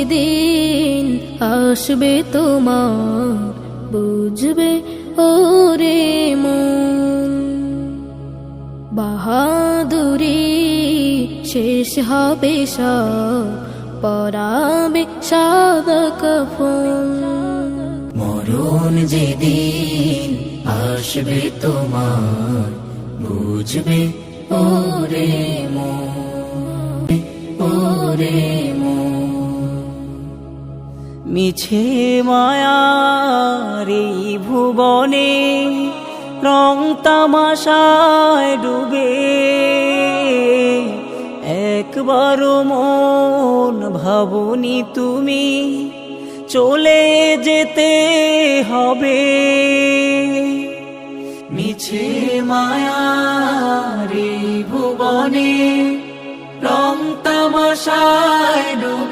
যেদিন আসবে তোমার, বুঝবে ওরে মন। বাহাদুরি শেষ হবে সব, পরাবে সাদা কাফন। মরণ যেদিন আসবে তোমার, বুঝবে ওরে মন, ওরে মন। মিছে মায়ার এই ভুবনে রং তামাশায় ডুবে, একবারও মন ভাবনি তুমি চলে যেতে হবে। মিছে মায়ার এই ভুবনে রং তামাশায় ডুবে।